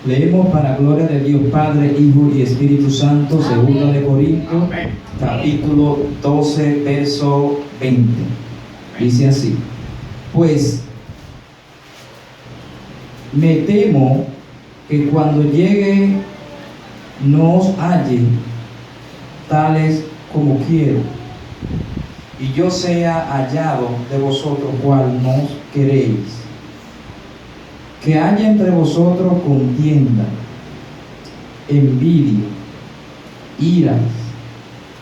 Leemos para gloria de Dios Padre, Hijo y Espíritu Santo, 2 de Corintios, capítulo 12, verso 20. Dice así: pues me temo que cuando llegue no os halle tales como quiero, y yo sea hallado de vosotros cual no queréis, que haya entre vosotros contienda, envidia, iras,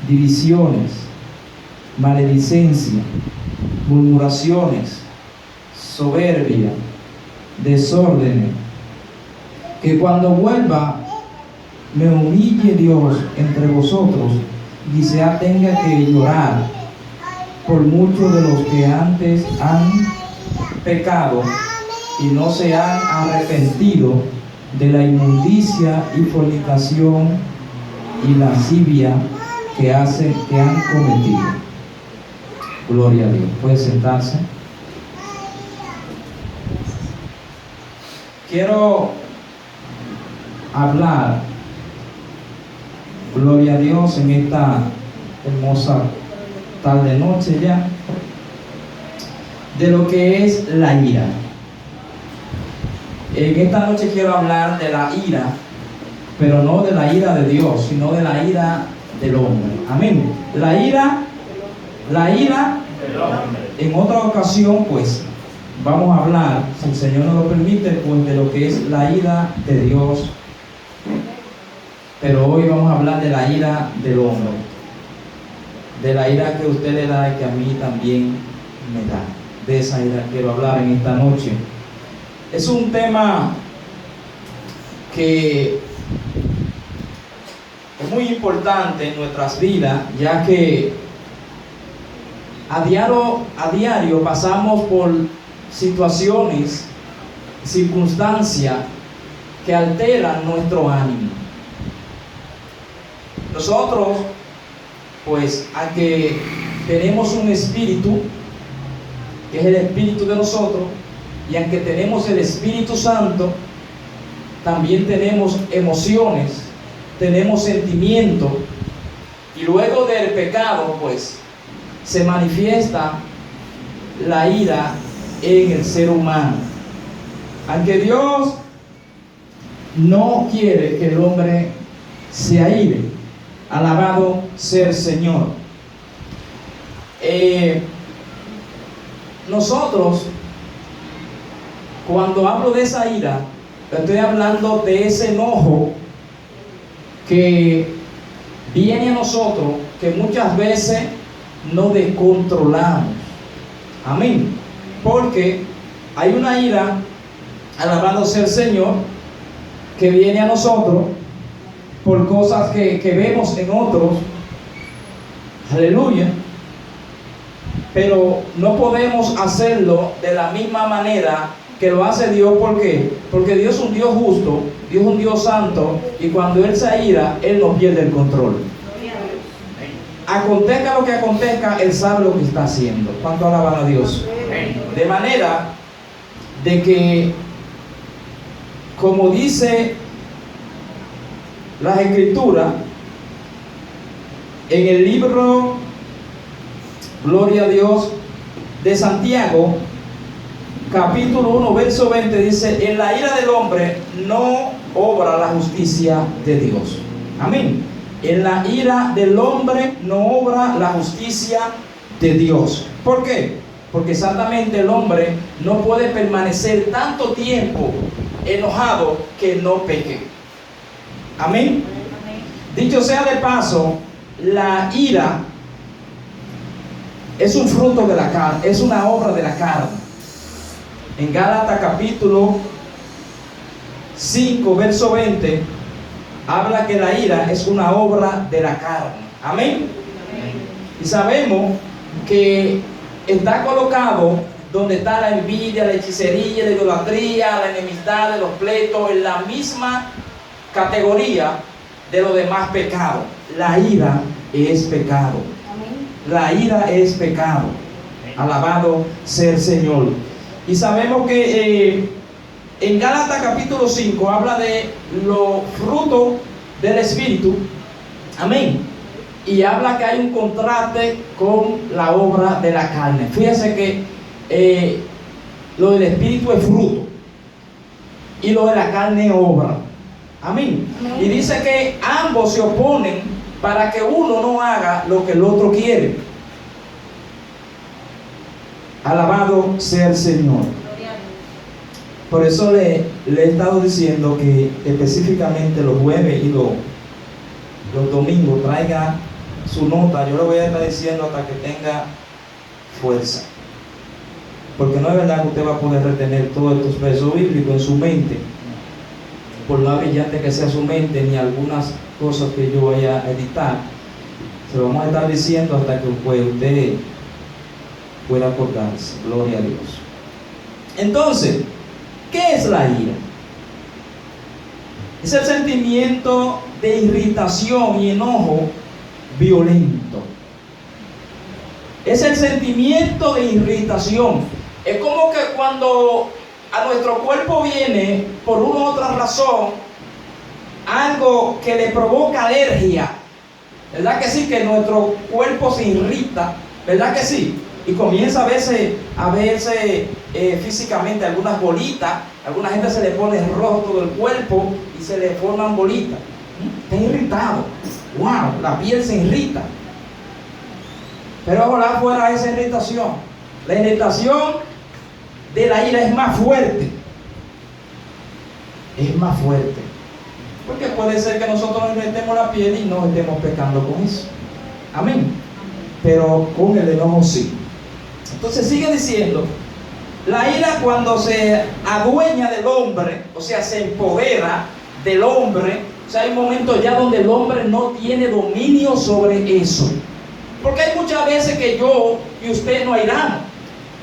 divisiones, maledicencia, murmuraciones, soberbia, desórdenes, que cuando vuelva me humille Dios entre vosotros y sea tenga que llorar por muchos de los que antes han pecado y no se han arrepentido de la inmundicia y fornicación y lascivia que han cometido. Gloria a Dios. Puede sentarse. Quiero hablar, gloria a Dios, en esta hermosa tarde noche ya, de lo que es la ira. En esta noche quiero hablar de la ira, pero no de la ira de Dios, sino de la ira del hombre. Amén. La ira del hombre. En otra ocasión, pues, vamos a hablar, si el Señor nos lo permite, pues, de lo que es la ira de Dios. Pero hoy vamos a hablar de la ira del hombre, de la ira que usted le da y que a mí también me da. De esa ira quiero hablar en esta noche. Es un tema que es muy importante en nuestras vidas, ya que a diario pasamos por situaciones, circunstancias que alteran nuestro ánimo. Nosotros, pues, aunque tenemos un espíritu, que es el espíritu de nosotros, y aunque tenemos el Espíritu Santo, también tenemos emociones, tenemos sentimientos, y luego del pecado, pues, se manifiesta la ira en el ser humano. Aunque Dios no quiere que el hombre se aire, alabado sea el Señor. Nosotros, cuando hablo de esa ira, estoy hablando de ese enojo que viene a nosotros, que muchas veces no descontrolamos. Amén. Porque hay una ira, alabado sea el Señor, que viene a nosotros por cosas que vemos en otros. Aleluya. Pero no podemos hacerlo de la misma manera que lo hace Dios. ¿Por qué? Porque Dios es un Dios justo, Dios es un Dios santo, y cuando Él se aira, Él no pierde el control. Acontezca lo que acontezca, Él sabe lo que está haciendo. ¿Cuánto alaban a Dios? De manera de que, como dice las Escrituras, en el libro, gloria a Dios, de Santiago, capítulo 1, verso 20, dice: en la ira del hombre no obra la justicia de Dios. Amén. En la ira del hombre no obra la justicia de Dios. ¿Por qué? Porque exactamente el hombre no puede permanecer tanto tiempo enojado que no peque. Amén. Dicho sea de paso, la ira es un fruto de la carne, es una obra de la carne. En Gálatas capítulo 5, verso 20, habla que la ira es una obra de la carne. Amén. Y sabemos que está colocado donde está la envidia, la hechicería, la idolatría, la enemistad, los pleitos, en la misma categoría de los demás pecados. La ira es pecado. La ira es pecado. Alabado sea el Señor. Y sabemos que en Gálatas capítulo 5 habla de los frutos del Espíritu. Amén. Y habla que hay un contraste con la obra de la carne. Fíjese que lo del Espíritu es fruto y lo de la carne es obra. Amén. Y dice que ambos se oponen para que uno no haga lo que el otro quiere. Alabado sea el Señor. Por eso le he estado diciendo que específicamente los jueves y los domingos traiga su nota. Yo le voy a estar diciendo hasta que tenga fuerza, porque no es verdad que usted va a poder retener todos estos versos bíblicos en su mente, por más brillante que sea su mente, ni algunas cosas que yo vaya a editar. Se lo vamos a estar diciendo hasta que usted pueda acordarse. Gloria a Dios. Entonces, ¿qué es la ira? Es el sentimiento de irritación y enojo violento. Es el sentimiento de irritación. Es como que cuando a nuestro cuerpo viene, por una u otra razón, algo que le provoca alergia. ¿Verdad que sí? Que nuestro cuerpo se irrita. ¿Verdad que sí? Y comienza a verse físicamente algunas bolitas. Alguna gente se le pone rojo todo el cuerpo y se le forman bolitas. Está irritado. ¡Wow! La piel se irrita. Pero ojalá fuera esa irritación. La irritación de la ira es más fuerte. Es más fuerte. Porque puede ser que nosotros nos irritemos la piel y no estemos pecando con eso. Amén. Pero con el enojo sí. Entonces sigue diciendo, la ira cuando se adueña del hombre, o sea, se empodera del hombre, o sea, hay un momento ya donde el hombre no tiene dominio sobre eso. Porque hay muchas veces que yo y usted nos airamos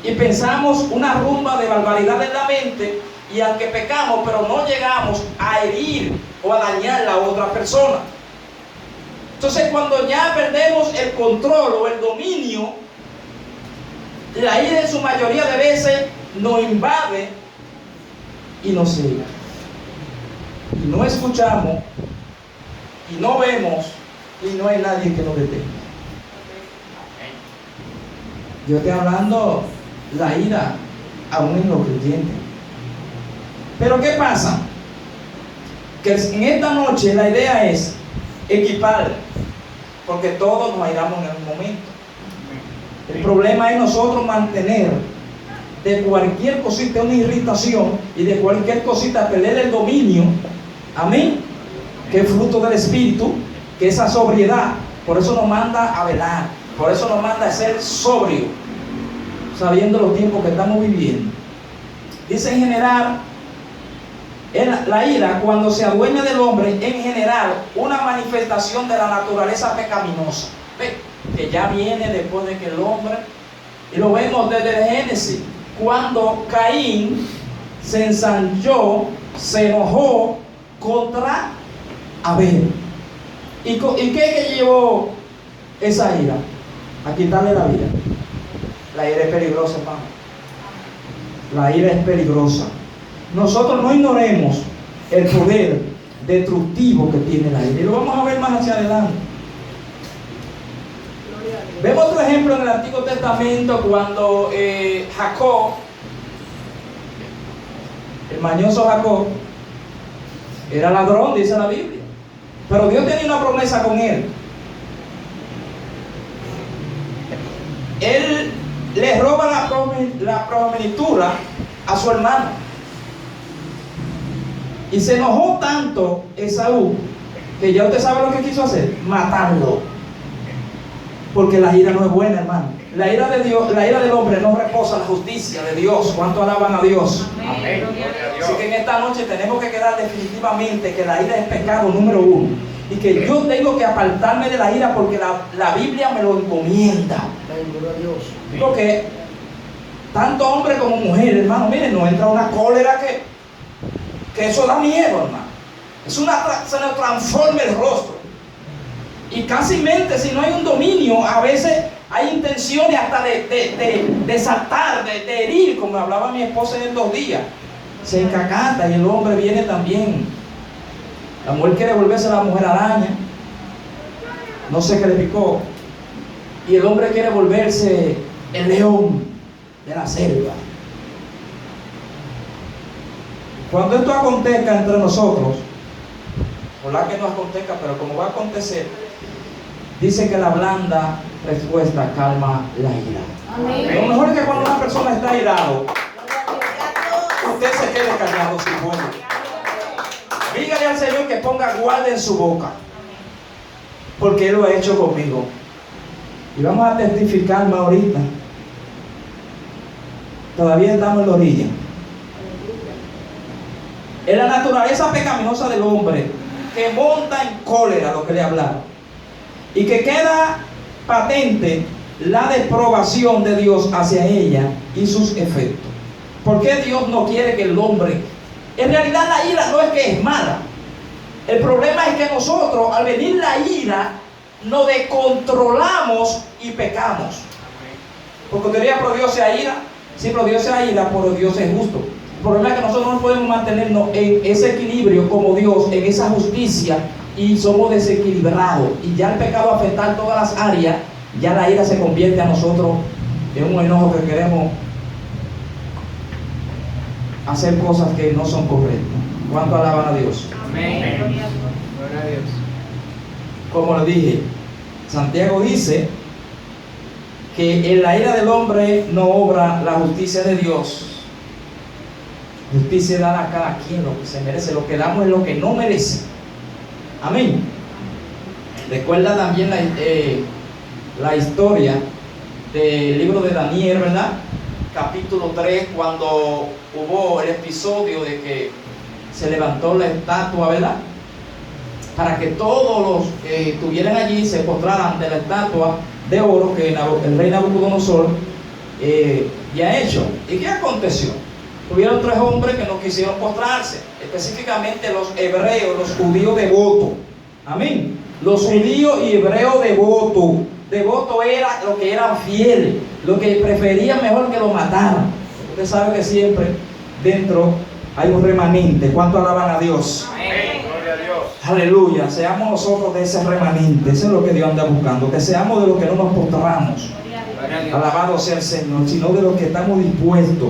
y pensamos una rumba de barbaridad en la mente, y aunque pecamos, pero no llegamos a herir o a dañar a la otra persona. Entonces, cuando ya perdemos el control o el dominio, la ira en su mayoría de veces nos invade y nos ciega. Y no escuchamos, y no vemos, y no hay nadie que nos detenga. Yo estoy hablando la ira aún en los creyentes. Pero ¿qué pasa? Que en esta noche la idea es equipar, porque todos nos airamos en algún momento. El problema es nosotros mantener de cualquier cosita una irritación y de cualquier cosita perder el dominio. Amén. Que es fruto del Espíritu, que esa sobriedad. Por eso nos manda a velar, por eso nos manda a ser sobrio, sabiendo los tiempos que estamos viviendo. Dice en general, la ira cuando se adueña del hombre, en general, una manifestación de la naturaleza pecaminosa. ¿Ve? Que ya viene después de que el hombre, y lo vemos desde el Génesis, cuando Caín se ensanchó, se enojó contra Abel. ¿Y qué llevó esa ira? A quitarle la vida. La ira es peligrosa, hermano. La ira es peligrosa. Nosotros no ignoremos el poder destructivo que tiene la ira. Y lo vamos a ver más hacia adelante. Vemos otro ejemplo en el Antiguo Testamento cuando Jacob, el mañoso Jacob, era ladrón, dice la Biblia. Pero Dios tenía una promesa con él. Él le roba la primogenitura a su hermano. Y se enojó tanto Esaú que ya usted sabe lo que quiso hacer: matarlo. Porque la ira no es buena, hermano. La ira de Dios, la ira del hombre no reposa en la justicia de Dios. ¿Cuánto alaban a Dios? Amén. Así que en esta noche tenemos que quedar definitivamente que la ira es pecado número uno. Y que yo tengo que apartarme de la ira porque la Biblia me lo encomienda. Porque tanto hombre como mujer, hermano, miren, nos entra una cólera que eso da miedo, hermano. Se nos transforma el rostro. Y casi mente, si no hay un dominio, a veces hay intenciones hasta de saltar, de herir, como hablaba mi esposa en 2 días. se encacata y el hombre viene también. La mujer quiere volverse la mujer araña, no sé qué le picó, y el hombre quiere volverse el león de la selva. Cuando esto acontezca entre nosotros, ojalá que no acontezca, pero como va a acontecer, dice que la blanda respuesta calma la ira. Amén. Lo mejor es que cuando una persona está irado, usted se quede callado si puede. Dígale al Señor que ponga guarda en su boca, porque Él lo ha hecho conmigo. Y vamos a testificar más ahorita. Todavía estamos en la orilla. Es la naturaleza pecaminosa del hombre que monta en cólera lo que le hablaron, y que queda patente la deprobación de Dios hacia ella y sus efectos. ¿Por qué Dios no quiere que el hombre? En realidad la ira no es que es mala. El problema es que nosotros, al venir la ira, nos descontrolamos y pecamos. Porque usted diría, pero Dios se aira. Sí, pero Dios se aira, pero Dios es justo. El problema es que nosotros no podemos mantenernos en ese equilibrio como Dios, en esa justicia, y somos desequilibrados. Y ya el pecado afecta todas las áreas, ya la ira se convierte a nosotros en un enojo que queremos hacer cosas que no son correctas. ¿Cuánto alaban a Dios? Amén. Gloria a Dios. Como le dije, Santiago dice que en la ira del hombre no obra la justicia de Dios. Justicia da a cada quien lo que se merece. Lo que damos es lo que no merece. Amén. Recuerda también la historia del libro de Daniel, ¿verdad? Capítulo 3, cuando hubo el episodio de que se levantó la estatua, ¿verdad? Para que todos los que estuvieran allí se postraran ante la estatua de oro que el rey Nabucodonosor había hecho. ¿Y qué aconteció? Hubieron 3 hombres que no quisieron postrarse, específicamente los hebreos, los judíos devotos. Amén. Los judíos y hebreos devotos. Devoto era lo que eran fieles, lo que preferían mejor que lo mataran. Usted sabe que siempre dentro hay un remanente. ¿Cuánto alaban a Dios? Amén. Gloria a Dios. Aleluya. Seamos nosotros de ese remanente. Eso es lo que Dios anda buscando. Que seamos de los que no nos postramos. Alabado sea el Señor, sino de los que estamos dispuestos.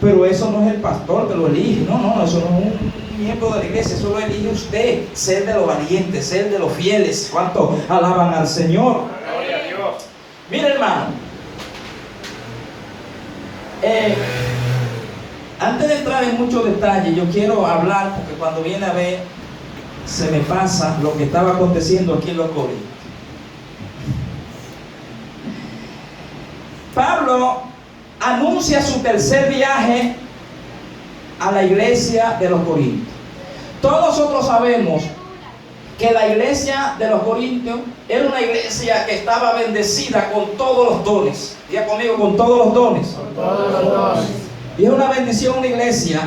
Pero eso no es el pastor que lo elige. No, eso no es un miembro de la iglesia. Eso lo elige usted. Ser de los valientes, ser de los fieles. ¿Cuánto alaban al Señor? Gloria a Dios. Mira, hermano, antes de entrar en muchos detalles, yo quiero hablar, porque cuando viene a ver, se me pasa lo que estaba aconteciendo aquí en los Corintios. Pablo anuncia su tercer viaje a la iglesia de los Corintios. Todos nosotros sabemos que la iglesia de los Corintios era una iglesia que estaba bendecida con todos los dones. Diga conmigo, con todos los dones. Con todos los dones. Y es una bendición una iglesia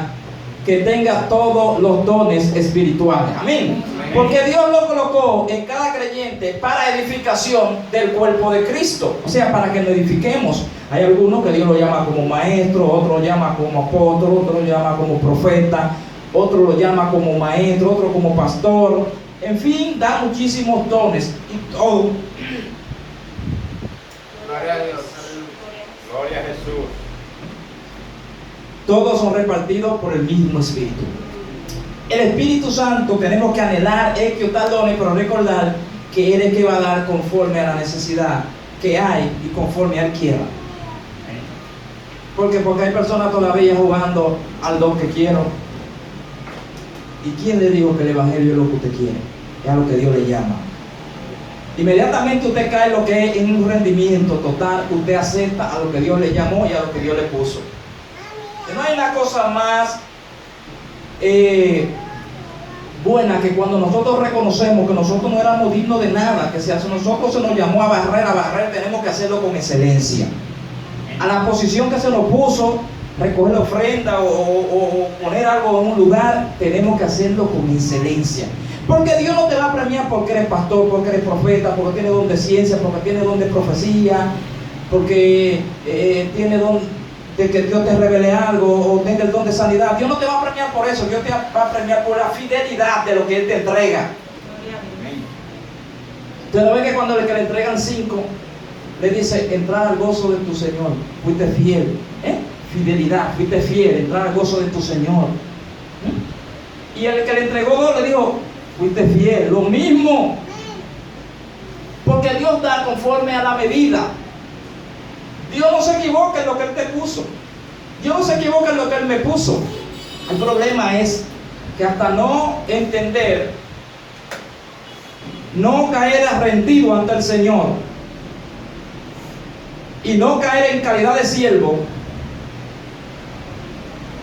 que tenga todos los dones espirituales. Amén. Porque Dios lo colocó en cada creyente para edificación del cuerpo de Cristo. O sea, para que lo edifiquemos. Hay algunos que Dios lo llama como maestro, otros lo llama como apóstol, otros lo llama como profeta, otros lo llama como maestro, otro como pastor. En fin, da muchísimos dones y todo. Gloria a Dios. Gloria a Jesús. Todos son repartidos por el mismo Espíritu. El Espíritu Santo tenemos que anhelar, es que tal dones, pero recordar que Él es que va a dar conforme a la necesidad que hay y conforme a Él quiera. Porque hay personas todavía jugando al don que quiero. ¿Y quién le dijo que el Evangelio es lo que usted quiere? Es a lo que Dios le llama. Inmediatamente usted cae lo que es en un rendimiento total. Usted acepta a lo que Dios le llamó y a lo que Dios le puso. Y no hay una cosa más buena que cuando nosotros reconocemos que nosotros no éramos dignos de nada, que si a nosotros se nos llamó a barrer, tenemos que hacerlo con excelencia. A la posición que se nos puso, recoger la ofrenda o poner algo en un lugar, tenemos que hacerlo con excelencia. Porque Dios no te va a premiar porque eres pastor, porque eres profeta, porque tienes don de ciencia, porque tienes don de profecía, porque tienes don de que Dios te revele algo o tenga el don de sanidad. Dios no te va a premiar por eso, Dios te va a premiar por la fidelidad de lo que Él te entrega. Usted no ve que cuando que le entregan 5, le dice, entrar al gozo de tu Señor, fuiste fiel, fidelidad, fuiste fiel, entrar al gozo de tu Señor. Y el que le entregó 2 le dijo, fuiste fiel, lo mismo, porque Dios da conforme a la medida. Dios no se equivoca en lo que Él te puso, Dios no se equivoca en lo que Él me puso. El problema es que hasta no entender, no caer rendido ante el Señor y no caer en calidad de siervo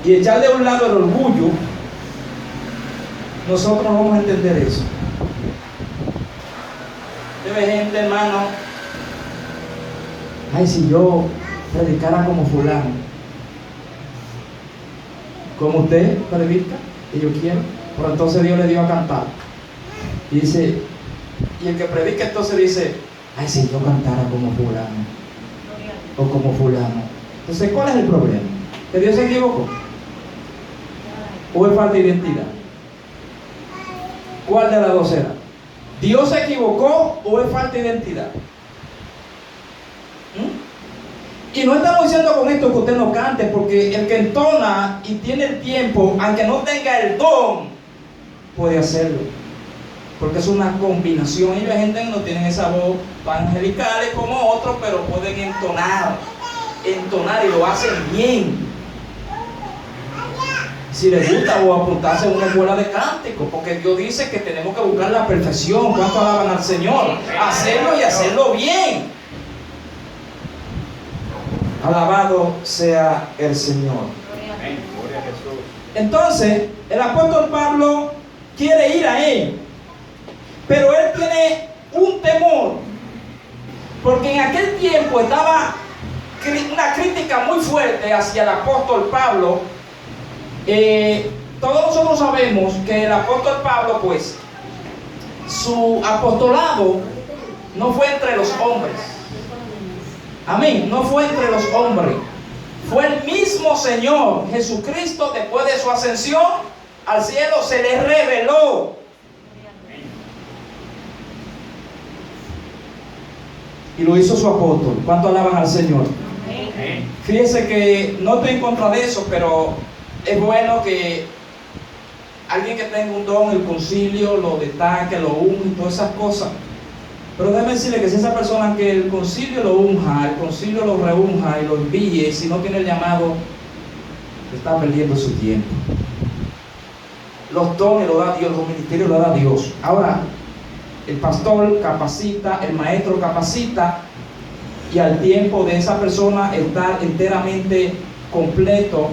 y echarle a un lado el orgullo, nosotros no vamos a entender eso. Debe gente, hermano, ay, si yo predicara como fulano, como usted predica, y yo quiero, pero entonces Dios le dio a cantar. Y dice, y el que predica entonces dice, ay, si yo cantara como fulano, o como fulano. Entonces, ¿cuál es el problema? ¿Que Dios se equivocó? ¿O es falta de identidad? ¿Cuál de las dos será? ¿Dios se equivocó o es falta de identidad? Y no estamos diciendo con esto que usted no cante, porque el que entona y tiene el tiempo, aunque no tenga el don, puede hacerlo, porque es una combinación. Ellos hay gente que no tienen esa voz tan angelical como otros, pero pueden entonar y lo hacen bien. Si les gusta, o apuntarse a una escuela de cántico, porque Dios dice que tenemos que buscar la perfección. ¿Cuánto alaban al Señor? Hacerlo y hacerlo bien. Alabado sea el Señor. Gloria a Jesús. Entonces, el apóstol Pablo quiere ir a Él, pero él tiene un temor, porque en aquel tiempo estaba una crítica muy fuerte hacia el apóstol Pablo. Todos nosotros sabemos que el apóstol Pablo, pues, su apostolado no fue entre los hombres. Amén, no fue entre los hombres. Fue el mismo Señor Jesucristo, después de su ascensión al cielo, se le reveló. Y lo hizo su apóstol. ¿Cuánto alaban al Señor? Amén. Fíjense que no estoy en contra de eso, pero es bueno que alguien que tenga un don, el concilio, lo destaque, lo unja y todas esas cosas. Pero déjeme decirle que si esa persona que el concilio lo unja, el concilio lo reunja y lo envíe, si no tiene el llamado, está perdiendo su tiempo. Los dones los da Dios, los ministerios los da Dios. Ahora, el pastor capacita, el maestro capacita, y al tiempo de esa persona estar enteramente completo,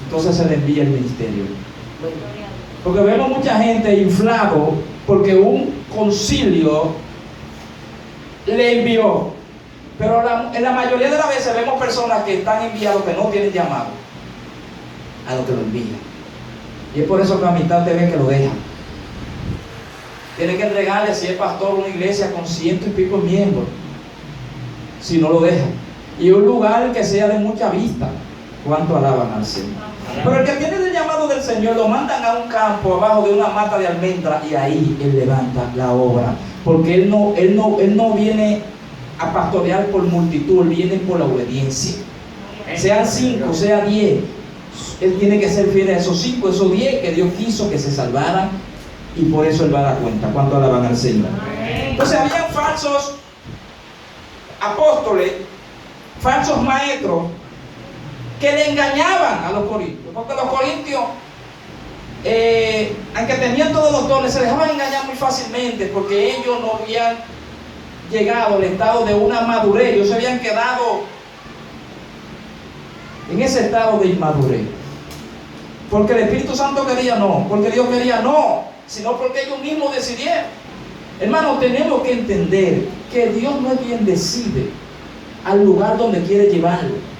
entonces se le envía el ministerio. Porque vemos mucha gente inflado porque un concilio le envió, pero en la mayoría de las veces vemos personas que están enviados que no tienen llamado a lo que lo envían, y es por eso que a mitad te ven que lo dejan. Tiene que entregarle, si es pastor, una iglesia con 100 y pico miembros, si no lo dejan, y un lugar que sea de mucha vista. ¿Cuánto alaban al Señor? Pero el que tiene el llamado del Señor lo mandan a un campo abajo de una mata de almendra, y ahí él levanta la obra, porque él no viene a pastorear por multitud, él viene por la obediencia. Sean 5, sea 10, él tiene que ser fiel a esos 5, esos 10 que Dios quiso que se salvaran, y por eso él va a dar cuenta. ¿Cuánto alaban al Señor? Entonces habían falsos apóstoles, falsos maestros, que le engañaban a los corintios, porque los corintios, aunque tenían todos los dones, se dejaban engañar muy fácilmente, porque ellos no habían llegado al estado de una madurez. Ellos se habían quedado en ese estado de inmadurez, porque el Espíritu Santo quería, no, porque Dios quería, no, sino porque ellos mismos decidieron. Hermanos, tenemos que entender que Dios no es quien decide al lugar donde quiere llevarlo.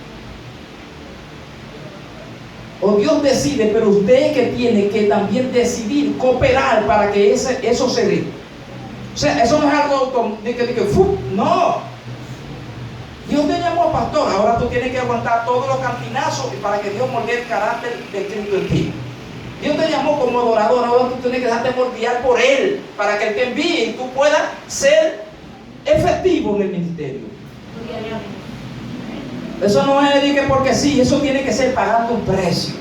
O Dios decide, pero usted es que tiene que también decidir, cooperar para que eso se dé. O sea, eso no es algo de que no. Dios te llamó a pastor, ahora tú tienes que aguantar todos los cantinazos para que Dios moldee el carácter de Cristo en ti. Dios te llamó como adorador, ahora tú tienes que dejarte moldear por Él para que Él te envíe y tú puedas ser efectivo en el ministerio. Eso no es de que porque sí, eso tiene que ser pagando un precio.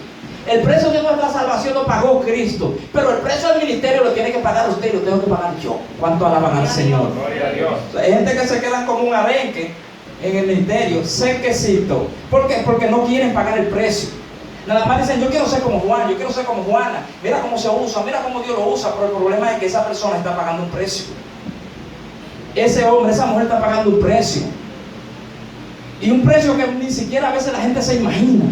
El precio de nuestra salvación lo pagó Cristo, pero el precio del ministerio lo tiene que pagar usted y lo tengo que pagar yo. ¿Cuánto alaban al Señor? Gloria a Dios. O sea, hay gente que se quedan como un arenque en el ministerio, sequecito. ¿Por qué? Porque no quieren pagar el precio. Nada más dicen, yo quiero ser como Juan, yo quiero ser como Juana. Mira cómo se usa, mira cómo Dios lo usa. Pero el problema es que esa persona está pagando un precio. Ese hombre, esa mujer está pagando un precio. Y un precio que ni siquiera a veces la gente se imagina.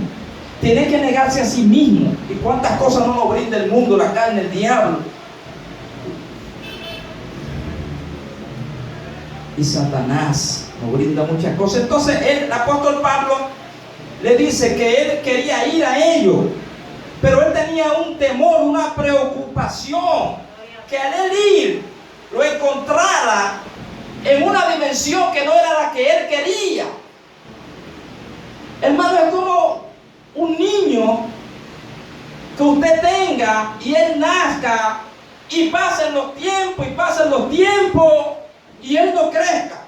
Tiene que negarse a sí mismo. Y cuántas cosas no nos brinda el mundo, la carne, el diablo. Y Satanás nos brinda muchas cosas. Entonces el apóstol Pablo le dice que él quería ir a ellos, pero él tenía un temor, una preocupación, que al él ir lo encontrara en una dimensión que no era la que él quería. Hermano, es como un niño que usted tenga y él nazca y pasen los tiempos y él no crezca.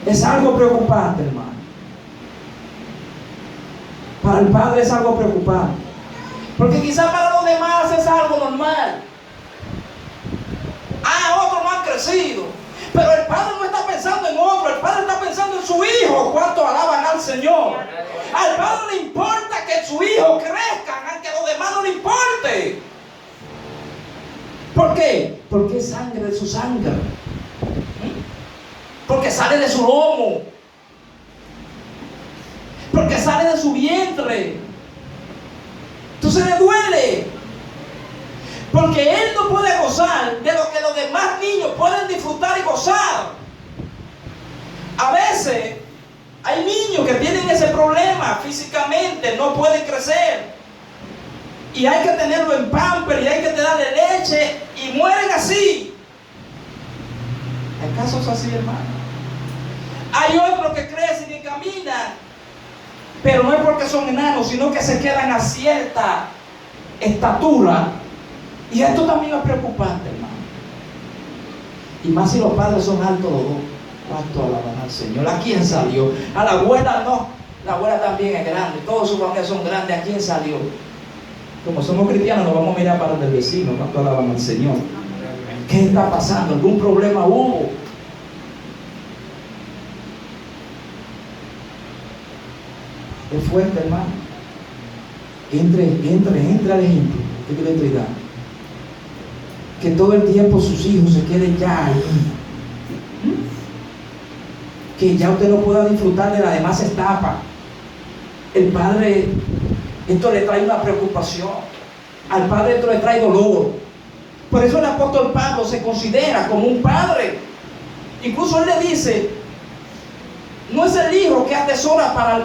Es algo preocupante, hermano. Para el padre es algo preocupante, porque quizás para los demás es algo normal. Otros no han crecido, pero el padre no está pensando en otro, el padre está pensando en su hijo. ¿Cuánto alaban al Señor? Al padre le importa que su hijo crezca, aunque a los demás no le importe. ¿Por qué? Porque es sangre de su sangre, porque sale de su lomo, porque sale de su vientre. Entonces le duele, porque él no puede gozar de lo que los demás niños pueden disfrutar y gozar. A veces hay niños que tienen ese problema físicamente, no pueden crecer, y hay que tenerlo en pamper y hay que darle leche y mueren así. Hay casos así, hermano. Hay otros que crecen y caminan, pero no es porque son enanos, sino que se quedan a cierta estatura. Y esto también es preocupante, hermano. Y más si los padres son altos los dos. ¿Cuánto alaban al Señor? ¿A quién salió? A la abuela no. La abuela también es grande. Todos sus familias son grandes. ¿A quién salió? Como somos cristianos, nos vamos a mirar para el del vecino. ¿Cuánto alaban al Señor? ¿Qué está pasando? ¿Algún problema hubo? Es fuerte, hermano. Entre al ejemplo que yo le estoy dando. Que todo el tiempo sus hijos se queden ya ahí. Que ya usted no pueda disfrutar de las demás etapas. El padre, esto le trae una preocupación. Al padre esto le trae dolor. Por eso el apóstol Pablo se considera como un padre. Incluso él le dice, no es el hijo que atesora para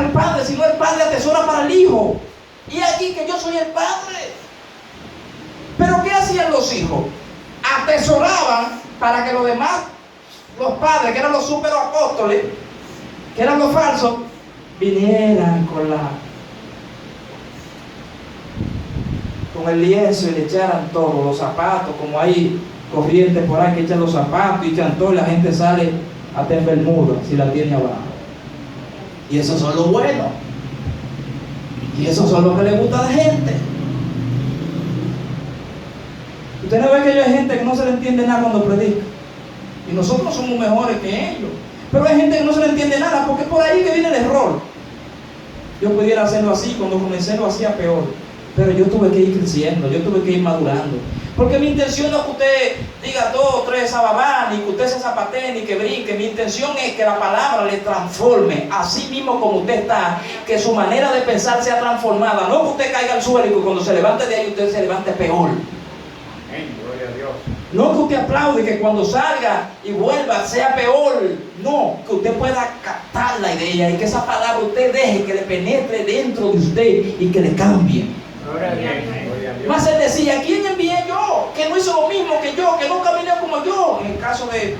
el padre, sino el padre atesora para el hijo. Y aquí que yo soy el padre. Pero ¿qué hacían los hijos? Atesoraban para que los demás, los padres, que eran los superapóstoles, que eran los falsos, vinieran con el lienzo y le echaran todo, los zapatos, como hay corrientes por ahí que echan los zapatos y echan todo, y la gente sale hasta en bermuda si la tiene abajo. Y esos son los buenos. Y esos son los que le gusta a la gente. Usted no ve que hay gente que no se le entiende nada cuando predica. Y nosotros somos mejores que ellos. Pero hay gente que no se le entiende nada, porque es por ahí que viene el error. Yo pudiera hacerlo así, cuando comencé lo hacía peor. Pero yo tuve que ir creciendo, yo tuve que ir madurando. Porque mi intención no es que usted diga 2 o 3 sababá, ni que usted se zapatee, ni que brinque. Mi intención es que la palabra le transforme, así mismo como usted está, que su manera de pensar sea transformada. No que usted caiga al suelo y que cuando se levante de ahí usted se levante peor. Amén, gloria a Dios. No que usted aplaude que cuando salga y vuelva sea peor. No, que usted pueda captar la idea y que esa palabra usted deje que le penetre dentro de usted y que le cambie. Gloria a Dios. Más él decía, ¿quién envié yo? Que no hizo lo mismo que yo, que no caminé como yo. En el caso de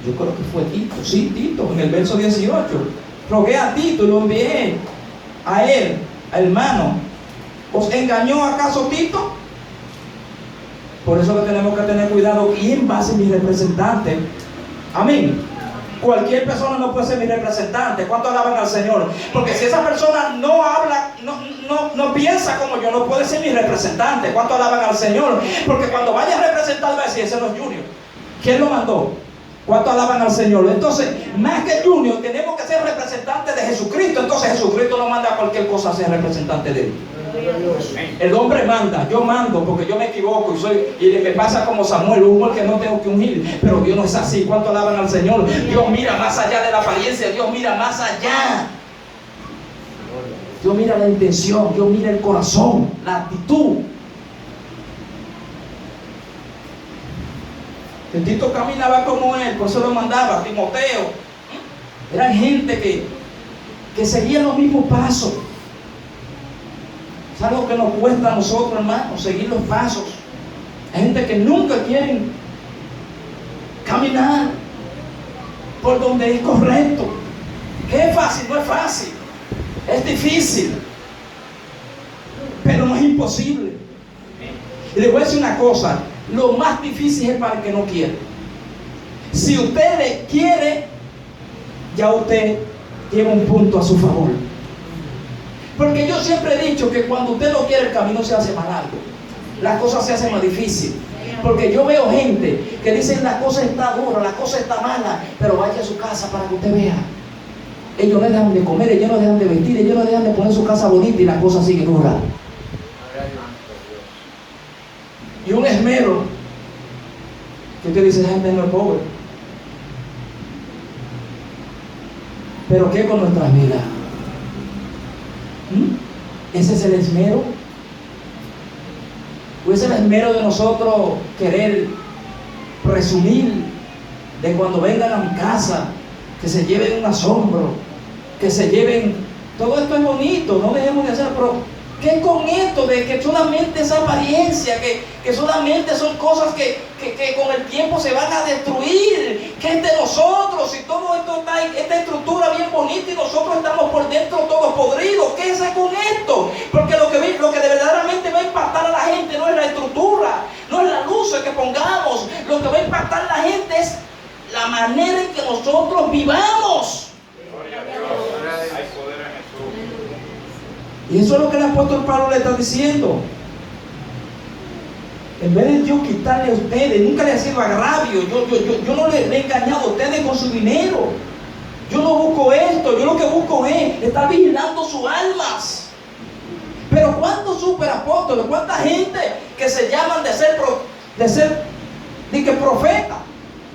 yo creo que fue Tito, sí, Tito, en el verso 18. Rogué a Tito y lo envié a él, a hermano. ¿Os engañó acaso Tito? Por eso que tenemos que tener cuidado quién va a ser mi representante. Amén. Cualquier persona no puede ser mi representante. ¿Cuánto alaban al Señor? Porque si esa persona no habla, no piensa como yo, no puede ser mi representante. ¿Cuánto alaban al Señor? Porque cuando vaya a representarme, si ese no es Junior, ¿quién lo mandó? ¿Cuánto alaban al Señor? Entonces, más que Junior, tenemos que ser representantes de Jesucristo. Entonces Jesucristo no manda a cualquier cosa a ser representante de él. El hombre manda, yo mando porque yo me equivoco y me pasa como Samuel, un que no tengo que ungir, pero Dios no es así. ¿Cuánto alaban al Señor? Dios mira más allá de la apariencia, Dios mira más allá. Dios mira la intención, Dios mira el corazón, la actitud. Que Tito caminaba como él, por eso lo mandaba. Timoteo, eran gente que seguía los mismos pasos. Es algo que nos cuesta a nosotros, hermanos, seguir los pasos. Hay gente que nunca quieren caminar por donde es correcto. ¿Qué es fácil? No es fácil. Es difícil. Pero no es imposible. Y les voy a decir una cosa. Lo más difícil es para el que no quiere. Si usted le quiere, ya usted tiene un punto a su favor. Porque yo siempre he dicho que cuando usted no quiere, el camino se hace más largo, las cosas se hacen más difíciles. Porque yo veo gente que dicen la cosa está dura, la cosa está mala, pero vaya a su casa para que usted vea. Ellos no dejan de comer, ellos no dejan de vestir, ellos no dejan de poner su casa bonita y la cosa sigue dura. Y un esmero que usted dice, la gente no es pobre. Pero ¿qué con nuestras vidas? ¿Ese es el esmero? ¿O es el esmero de nosotros querer presumir de cuando vengan a mi casa, que se lleven un asombro, que se lleven, todo esto es bonito, no dejemos de hacer, pero ¿qué con esto de que solamente esa apariencia, que solamente son cosas que con el tiempo se van a destruir? ¿Qué es de nosotros? Si todo esto está en esta estructura bien bonita y nosotros estamos por dentro todos podridos, ¿qué es con esto? Porque lo que verdaderamente va a impactar a la gente no es la estructura, no es la luz que pongamos. Lo que va a impactar a la gente es la manera en que nosotros vivamos. Gloria a Dios. Hay poder en Jesús. Y eso es lo que el apóstol Pablo le está diciendo. En vez de yo quitarle a ustedes, nunca le he sido agravio. Yo no le he engañado a ustedes con su dinero. Yo no busco esto. Yo lo que busco es estar vigilando sus almas. Pero ¿cuántos superapóstoles? ¿Cuánta gente que se llaman de ser profeta?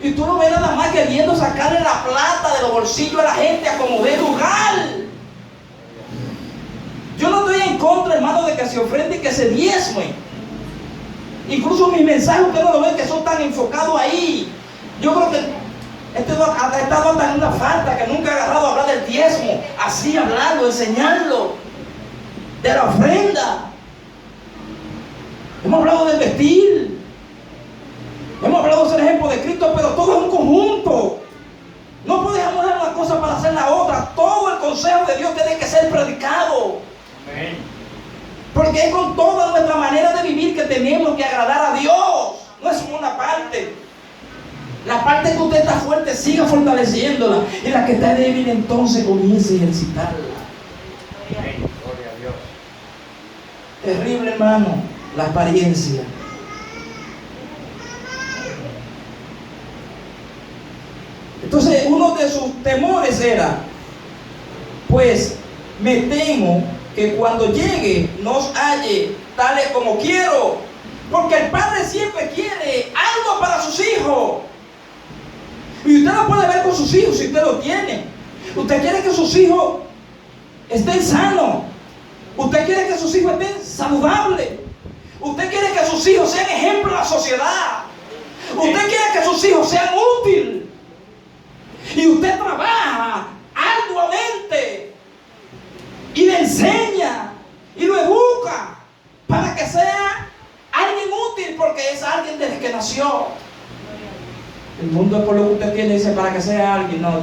Y tú no ves nada más queriendo sacarle la plata de los bolsillos a la gente a como dé lugar. Yo no estoy en contra, hermano, de que se ofrende y que se diezme. Incluso mis mensajes, ustedes no lo ven que son tan enfocados ahí. Yo creo que he estado hasta en una falta, que nunca he agarrado a hablar del diezmo, así hablarlo, enseñarlo, de la ofrenda. Hemos hablado del vestir, hemos hablado de ser ejemplo de Cristo, pero todo es un conjunto. No podemos dar una cosa para hacer la otra. Todo el consejo de Dios tiene que ser predicado. Amén. Porque es con toda nuestra manera de vivir que tenemos que agradar a Dios. No es una parte. La parte que usted está fuerte, siga fortaleciéndola. Y la que está débil, entonces comience a ejercitarla. Amén. Gloria a Dios. Terrible, hermano, la apariencia. Entonces, uno de sus temores era, pues, me temo que cuando llegue nos halle tales como quiero, porque el padre siempre quiere algo para sus hijos. Y usted lo puede ver con sus hijos si usted lo tiene. Usted quiere que sus hijos estén sanos. Usted quiere que sus hijos estén saludables. Usted quiere que sus hijos sean ejemplo en la sociedad. Usted quiere que sus hijos sean útiles. Y usted trabaja arduamente y le enseña y lo educa para que sea alguien útil, porque es alguien desde que nació. El mundo es por lo que usted tiene, dice, para que sea alguien. No,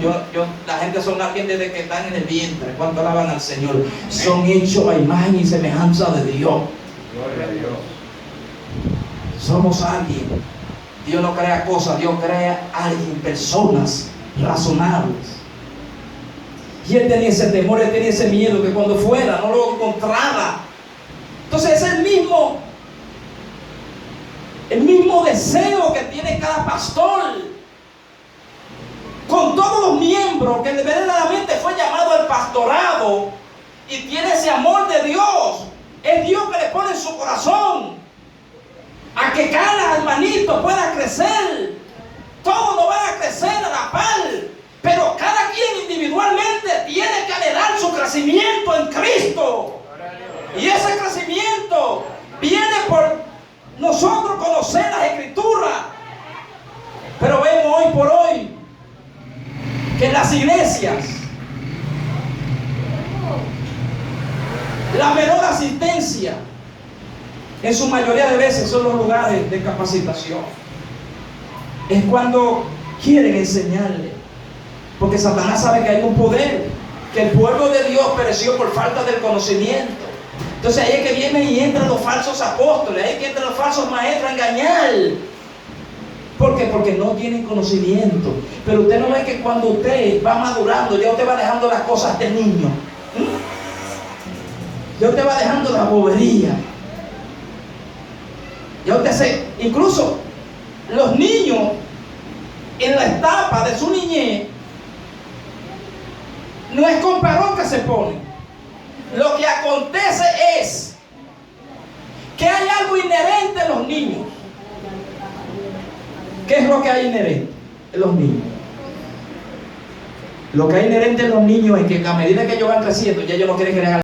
la gente son alguien desde que están en el vientre. Cuando alaban al Señor, son hechos a imagen y semejanza de Dios. Gloria a Dios. Somos alguien. Dios no crea cosas, Dios crea alguien, personas razonables. Y él tenía ese temor, él tenía ese miedo que cuando fuera no lo encontraba. Entonces es el mismo deseo que tiene cada pastor, con todos los miembros que verdaderamente fue llamado al pastorado y tiene ese amor de Dios. Es Dios que le pone en su corazón a que cada hermanito pueda crecer. Todos no van a crecer a la par, pero cada quien individualmente tiene que anhelar su crecimiento en Cristo. Y ese crecimiento viene por nosotros conocer las Escrituras. Pero vemos hoy por hoy que en las iglesias la menor asistencia en su mayoría de veces son los lugares de capacitación. Es cuando quieren enseñarle, porque Satanás sabe que hay un poder, que el pueblo de Dios pereció por falta del conocimiento. Entonces ahí es que vienen y entran los falsos apóstoles, ahí es que entran los falsos maestros a engañar. ¿Por qué? Porque no tienen conocimiento. Pero usted no ve que cuando usted va madurando, ya usted va dejando las cosas de niño. Ya usted va dejando la bobería. Ya usted se... Incluso los niños en la etapa de su niñez no es con parón que se ponen. Lo que acontece es que hay algo inherente en los niños. ¿Qué es lo que hay inherente en los niños? Lo que hay inherente en los niños es que a medida que ellos van creciendo, ya ellos no quieren que le hagan